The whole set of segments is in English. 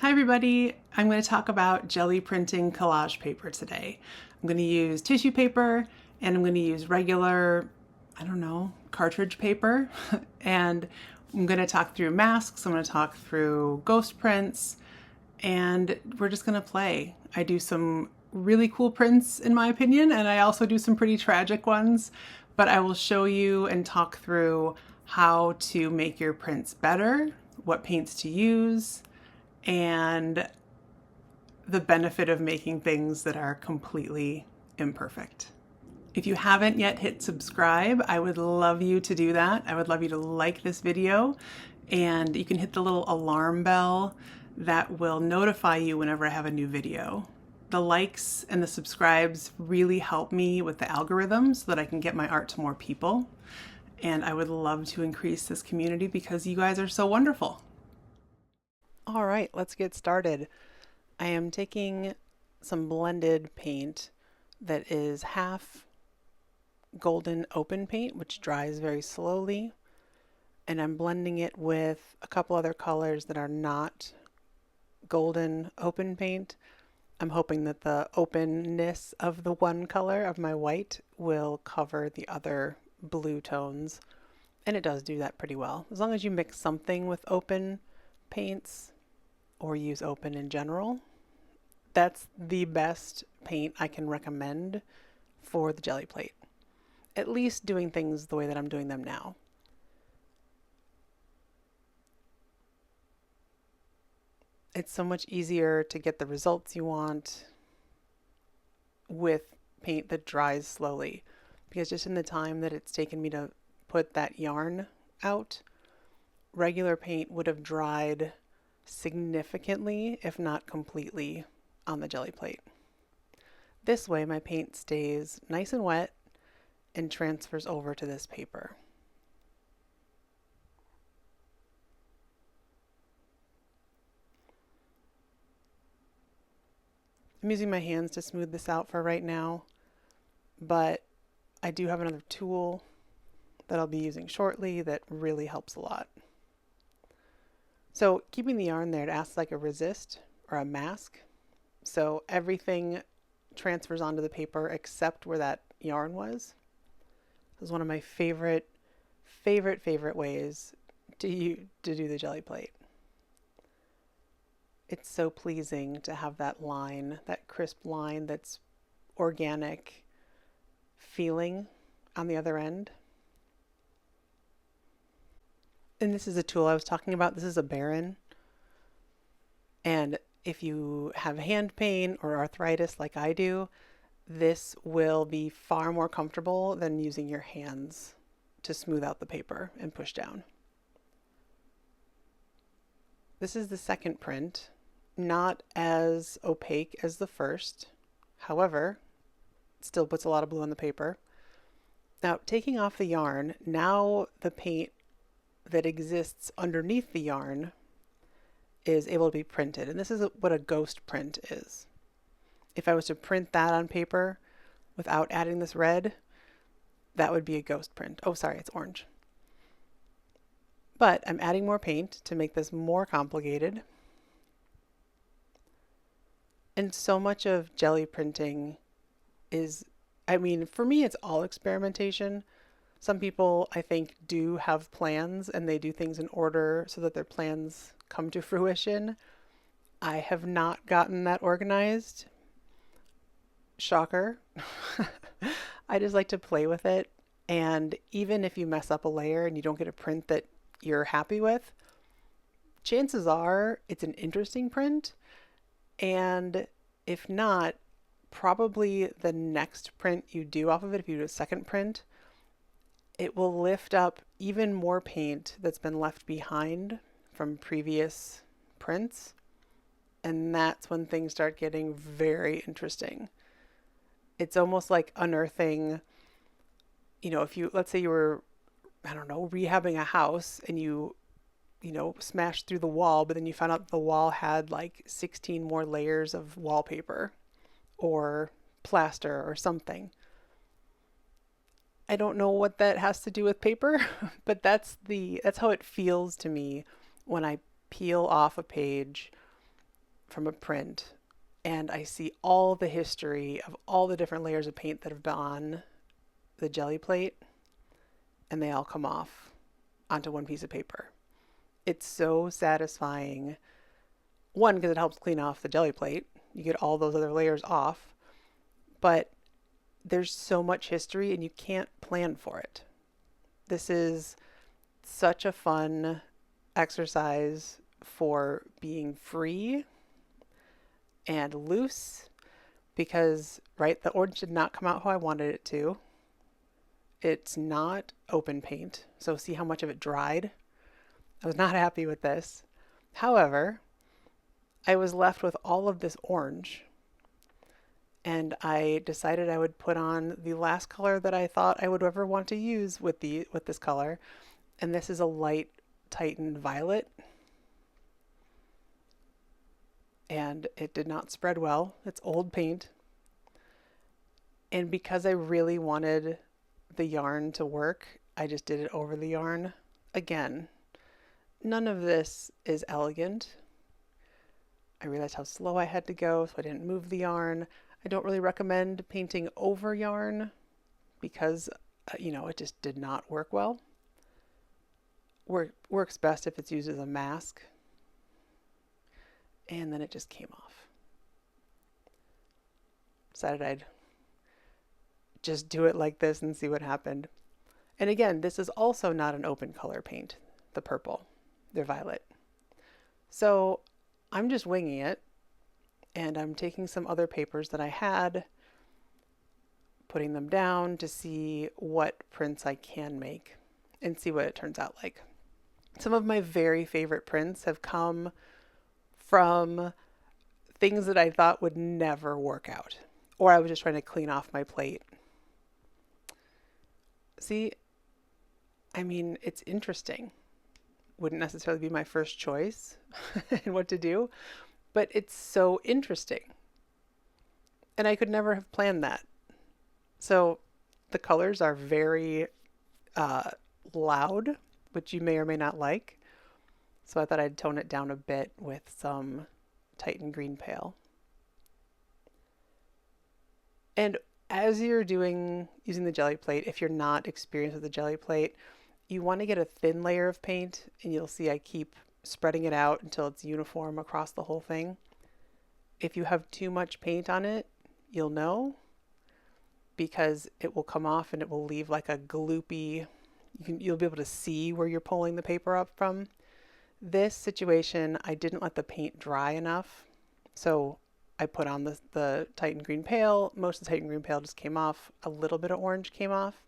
Hi everybody, I'm going to talk about jelly printing collage paper today. I'm going to use tissue paper and I'm going to use regular, cartridge paper. And I'm going to talk through masks, I'm going to talk through ghost prints, and we're just going to play. I do some really cool prints in my opinion, and I also do some pretty tragic ones, but I will show you and talk through how to make your prints better, what paints to use, and the benefit of making things that are completely imperfect. If you haven't yet hit subscribe, I would love you to do that. I would love you to like this video, and you can hit the little alarm bell that will notify you whenever I have a new video. The likes and the subscribes really help me with the algorithm so that I can get my art to more people. And I would love to increase this community because you guys are so wonderful. All right, let's get started. I am taking some blended paint that is half golden open paint, which dries very slowly, and I'm blending it with a couple other colors that are not golden open paint. I'm hoping that the openness of the one color of my white will cover the other blue tones, and it does do that pretty well. As long as you mix something with open paints or use open in general, that's the best paint I can recommend for the jelly plate. At least doing things the way that I'm doing them now. It's so much easier to get the results you want with paint that dries slowly, because just in the time that it's taken me to put that yarn out, regular paint would have dried significantly, if not completely, on the jelly plate. This way my paint stays nice and wet and transfers over to this paper. I'm using my hands to smooth this out for right now, but I do have another tool that I'll be using shortly that really helps a lot. So keeping the yarn there, it acts like a resist or a mask. So everything transfers onto the paper except where that yarn was. This is one of my favorite ways to do the jelly plate. It's so pleasing to have that line, that crisp line that's organic feeling on the other end. And this is a tool I was talking about. This is a Baron. And if you have hand pain or arthritis like I do, this will be far more comfortable than using your hands to smooth out the paper and push down. This is the second print, not as opaque as the first. However, it still puts a lot of blue on the paper. Now, taking off the yarn, now the paint that exists underneath the yarn is able to be printed. And this is what a ghost print is. If I was to print that on paper without adding this red, that would be a ghost print. Oh, sorry, it's orange. But I'm adding more paint to make this more complicated. And so much of jelly printing is, for me, it's all experimentation. Some people, I think, do have plans and they do things in order so that their plans come to fruition. I have not gotten that organized. Shocker. I just like to play with it. And even if you mess up a layer and you don't get a print that you're happy with, chances are it's an interesting print. And if not, probably the next print you do off of it, if you do a second print, it will lift up even more paint that's been left behind from previous prints. And that's when things start getting very interesting. It's almost like unearthing, if you, let's say you were, rehabbing a house and you smashed through the wall, but then you found out the wall had like 16 more layers of wallpaper or plaster or something. I don't know what that has to do with paper, but that's how it feels to me when I peel off a page from a print and I see all the history of all the different layers of paint that have been on the Gelli plate, and they all come off onto one piece of paper. It's so satisfying. One, because it helps clean off the Gelli plate. You get all those other layers off, but there's so much history and you can't plan for it. This is such a fun exercise for being free and loose because, right, the orange did not come out how I wanted it to. It's not open paint, so see how much of it dried? I was not happy with this. However, I was left with all of this orange, and I decided I would put on the last color that I thought I would ever want to use with this color, and this is a light Titan violet, and it did not spread well. It's old paint, and because I really wanted the yarn to work, I just did it over the yarn. Again, none of this is elegant. I realized how slow I had to go, so I didn't move the yarn. I don't really recommend painting over yarn because, it just did not work well. Works best if it's used as a mask. And then it just came off. Decided I'd just do it like this and see what happened. And again, this is also not an open color paint, the purple. They're violet. So I'm just winging it, and I'm taking some other papers that I had, putting them down to see what prints I can make and see what it turns out like. Some of my very favorite prints have come from things that I thought would never work out, or I was just trying to clean off my plate. See, I mean, it's interesting. Wouldn't necessarily be my first choice in what to do, but it's so interesting. And I could never have planned that. So the colors are very loud, which you may or may not like. So I thought I'd tone it down a bit with some Titan Green Pale. And as you're using the Gelli plate, if you're not experienced with the Gelli plate, you want to get a thin layer of paint, and you'll see I keep spreading it out until it's uniform across the whole thing. If you have too much paint on it, you'll know, because it will come off and it will leave like a gloopy, you'll be able to see where you're pulling the paper up from. This situation, I didn't let the paint dry enough, so I put on the Titan Green Pale. Most of the Titan Green Pale just came off. A little bit of orange came off.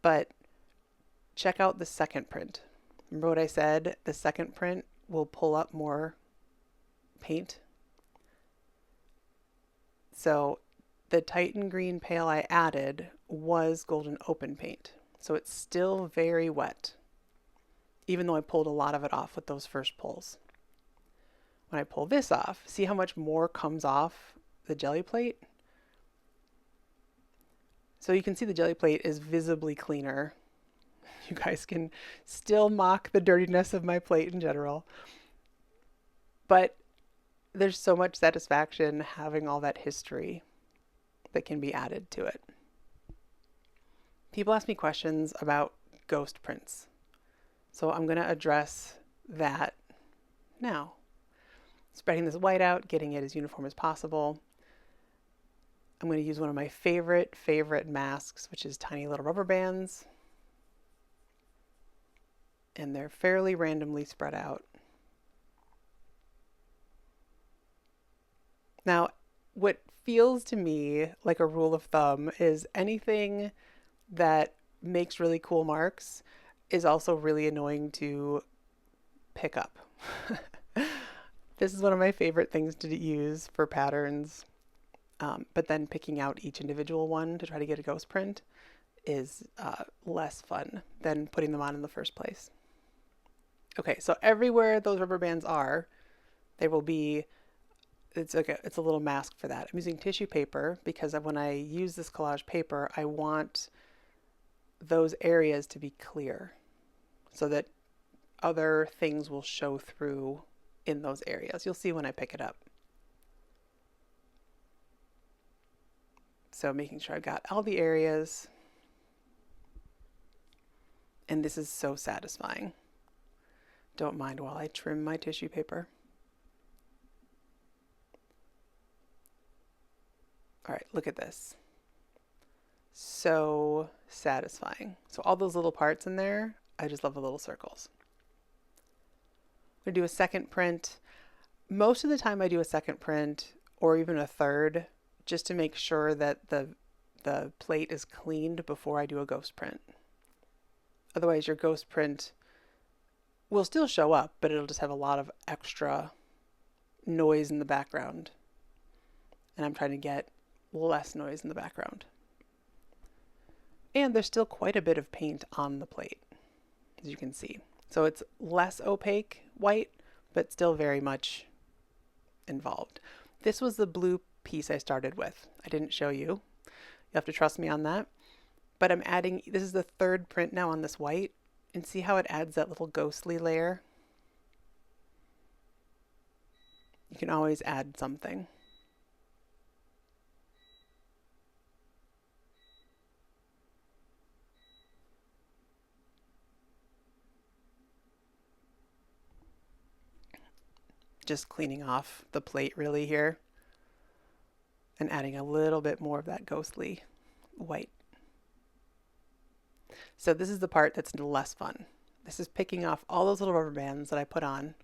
But check out the second print. Remember what I said? The second print will pull up more paint. So the Titan Green Pale I added was golden open paint. So it's still very wet, even though I pulled a lot of it off with those first pulls. When I pull this off, see how much more comes off the Gelli plate? So you can see the Gelli plate is visibly cleaner. You guys can still mock the dirtiness of my plate in general. But there's so much satisfaction having all that history that can be added to it. People ask me questions about ghost prints. So I'm going to address that now. Spreading this white out, getting it as uniform as possible. I'm going to use one of my favorite masks, which is tiny little rubber bands. And they're fairly randomly spread out. Now, what feels to me like a rule of thumb is anything that makes really cool marks is also really annoying to pick up. This is one of my favorite things to use for patterns, but then picking out each individual one to try to get a ghost print is less fun than putting them on in the first place. Okay, so everywhere those rubber bands are, there will be, it's a little mask for that. I'm using tissue paper because when I use this collage paper, I want those areas to be clear so that other things will show through in those areas. You'll see when I pick it up. So making sure I've got all the areas. And this is so satisfying. Don't mind while I trim my tissue paper. All right, look at this. So satisfying. So all those little parts in there, I just love the little circles. I'm gonna do a second print. Most of the time I do a second print or even a third just to make sure that the plate is cleaned before I do a ghost print. Otherwise your ghost print will still show up, but it'll just have a lot of extra noise in the background. And I'm trying to get less noise in the background. And there's still quite a bit of paint on the plate, as you can see. So it's less opaque white, but still very much involved. This was the blue piece I started with. I didn't show you. You have to trust me on that. But I'm adding, this is the third print now on this white, and see how it adds that little ghostly layer? You can always add something. Just cleaning off the plate really here and adding a little bit more of that ghostly white. So this is the part that's less fun. This is picking off all those little rubber bands that I put on.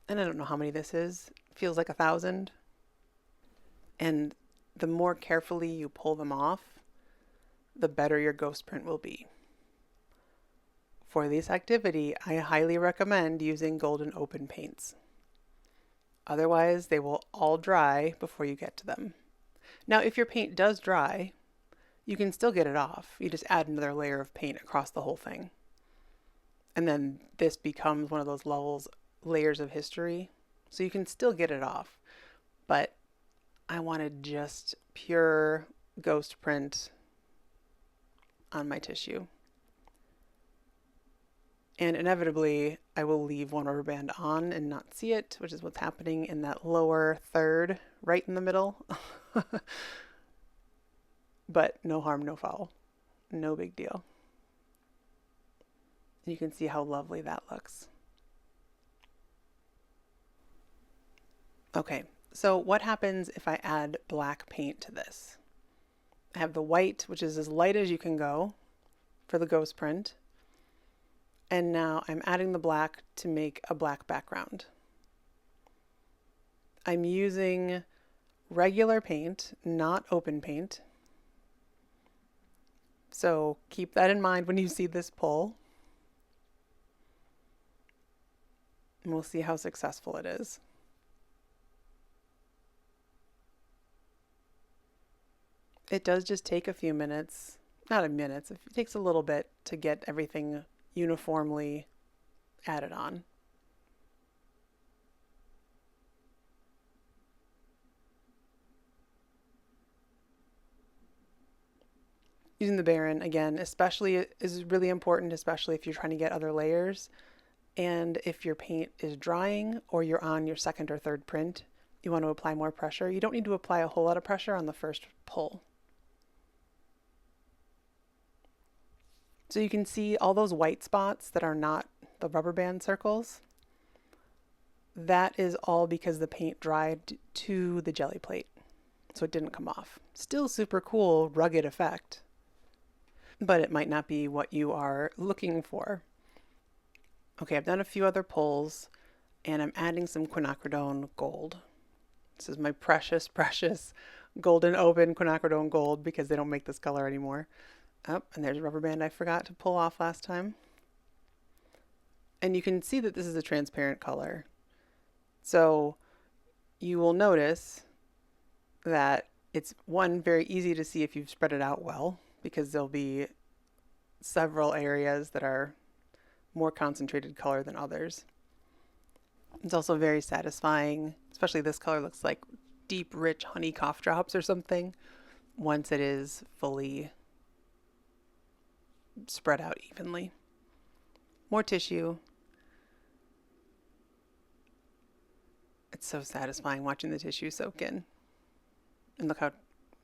And I don't know how many this is. It feels like 1,000. And the more carefully you pull them off, the better your ghost print will be. For this activity, I highly recommend using golden open paints. Otherwise, they will all dry before you get to them. Now, if your paint does dry, you can still get it off. You just add another layer of paint across the whole thing. And then this becomes one of those layers of history. So you can still get it off. But I wanted just pure ghost print on my tissue. And inevitably, I will leave one rubber band on and not see it, which is what's happening in that lower third, right in the middle. But no harm, no foul. No big deal. You can see how lovely that looks. Okay, so what happens if I add black paint to this? I have the white, which is as light as you can go for the ghost print. And now I'm adding the black to make a black background. I'm using regular paint, not open paint. So keep that in mind when you see this pull. And we'll see how successful it is. It does just take a few minutes, not a minute, it takes a little bit to get everything uniformly added on. Using the Baron, again, especially is really important, especially if you're trying to get other layers. And if your paint is drying or you're on your second or third print, you want to apply more pressure. You don't need to apply a whole lot of pressure on the first pull. So you can see all those white spots that are not the rubber band circles. That is all because the paint dried to the jelly plate, so it didn't come off. Still super cool, rugged effect, but it might not be what you are looking for. Okay, I've done a few other pulls, and I'm adding some quinacridone gold. This is my precious, precious golden open quinacridone gold because they don't make this color anymore. Oh, and there's a rubber band I forgot to pull off last time. And you can see that this is a transparent color. So you will notice that it's very easy to see if you've spread it out well, because there'll be several areas that are more concentrated color than others. It's also very satisfying, especially this color looks like deep, rich honey cough drops or something, once it is fully spread out evenly. More tissue. It's so satisfying watching the tissue soak in. And look how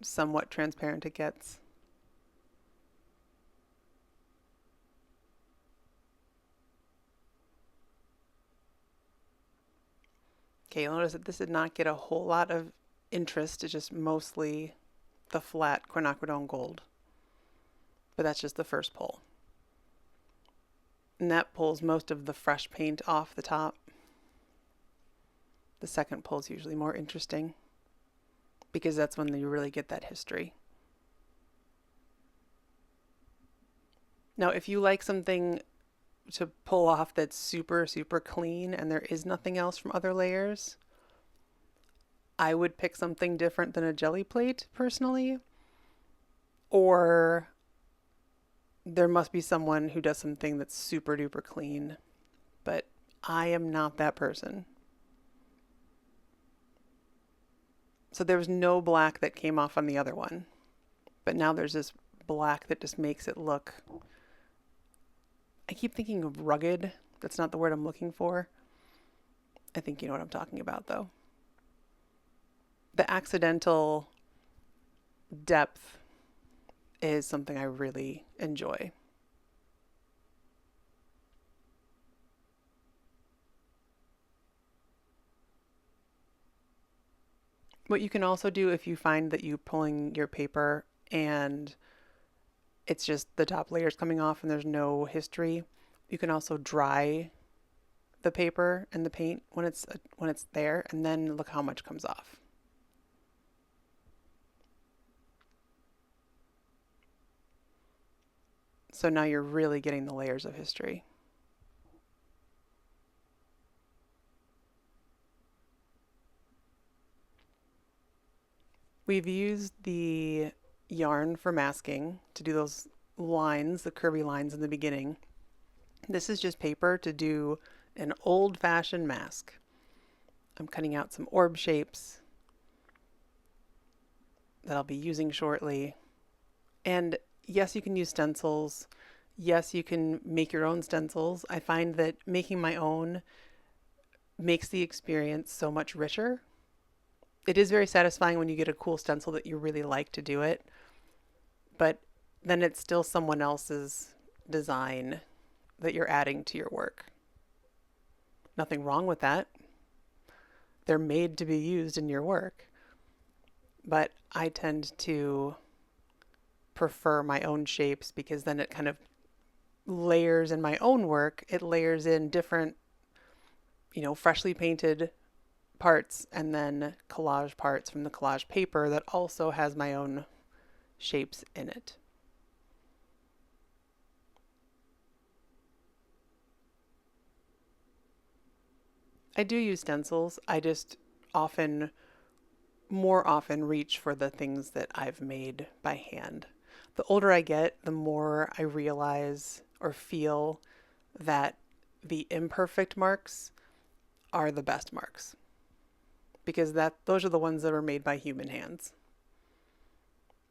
somewhat transparent it gets. Okay, you'll notice that this did not get a whole lot of interest. It's just mostly the flat quinacridone gold. But that's just the first pull. And that pulls most of the fresh paint off the top. The second pull is usually more interesting because that's when you really get that history. Now, if you like something to pull off that's super, super clean and there is nothing else from other layers, I would pick something different than a Gelli plate personally. Or there must be someone who does something that's super duper clean, but I am not that person. So there was no black that came off on the other one, but now there's this black that just makes it look, I keep thinking of rugged. That's not the word I'm looking for. I think you know what I'm talking about though. The accidental depth is something I really enjoy. What you can also do if you find that you're pulling your paper and it's just the top layers coming off and there's no history, you can also dry the paper and the paint when it's there, and then look how much comes off. So now you're really getting the layers of history. We've used the yarn for masking to do those lines, the curvy lines in the beginning. This is just paper to do an old-fashioned mask. I'm cutting out some orb shapes that I'll be using shortly. And yes, you can use stencils. Yes, you can make your own stencils. I find that making my own makes the experience so much richer. It is very satisfying when you get a cool stencil that you really like to do it, but then it's still someone else's design that you're adding to your work. Nothing wrong with that. They're made to be used in your work, but I tend to prefer my own shapes because then it kind of layers in my own work. It layers in different, freshly painted parts and then collage parts from the collage paper that also has my own shapes in it. I do use stencils. I just more often reach for the things that I've made by hand. The older I get, the more I realize or feel that the imperfect marks are the best marks, because those are the ones that are made by human hands.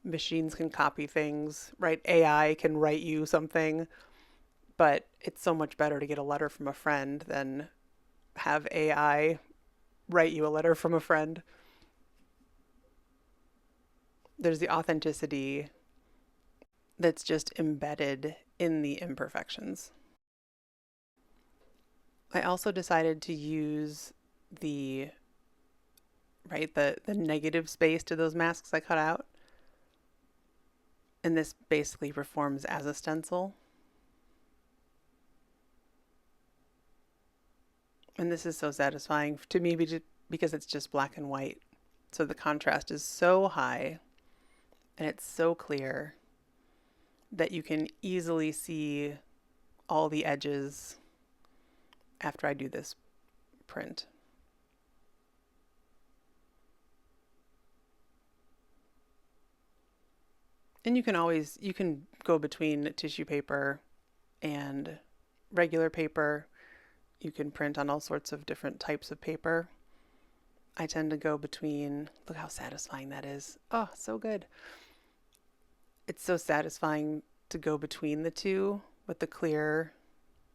Machines can copy things, right? AI can write you something, but it's so much better to get a letter from a friend than have AI write you a letter from a friend. There's the authenticity that's just embedded in the imperfections. I also decided to use the negative space to those masks I cut out. And this basically performs as a stencil. And this is so satisfying to me because it's just black and white. So the contrast is so high and it's so clear that you can easily see all the edges after I do this print. And you can go between tissue paper and regular paper. You can print on all sorts of different types of paper. I tend to go between, look how satisfying that is. Oh, so good. It's so satisfying to go between the two with the clear,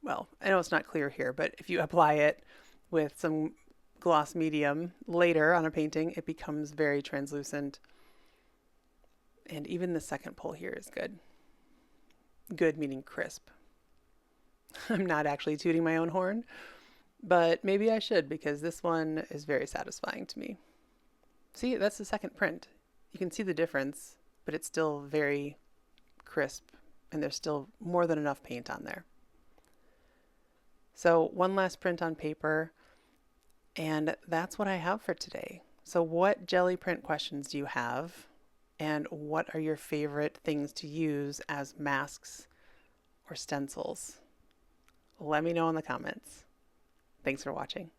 well, I know it's not clear here, but if you apply it with some gloss medium later on a painting, it becomes very translucent. And even the second pull here is good. Good meaning crisp. I'm not actually tooting my own horn, but maybe I should, because this one is very satisfying to me. See, that's the second print. You can see the difference, but it's still very crisp, and there's still more than enough paint on there. So one last print on paper, and that's what I have for today. So what Gelli print questions do you have, and what are your favorite things to use as masks or stencils? Let me know in the comments. Thanks for watching.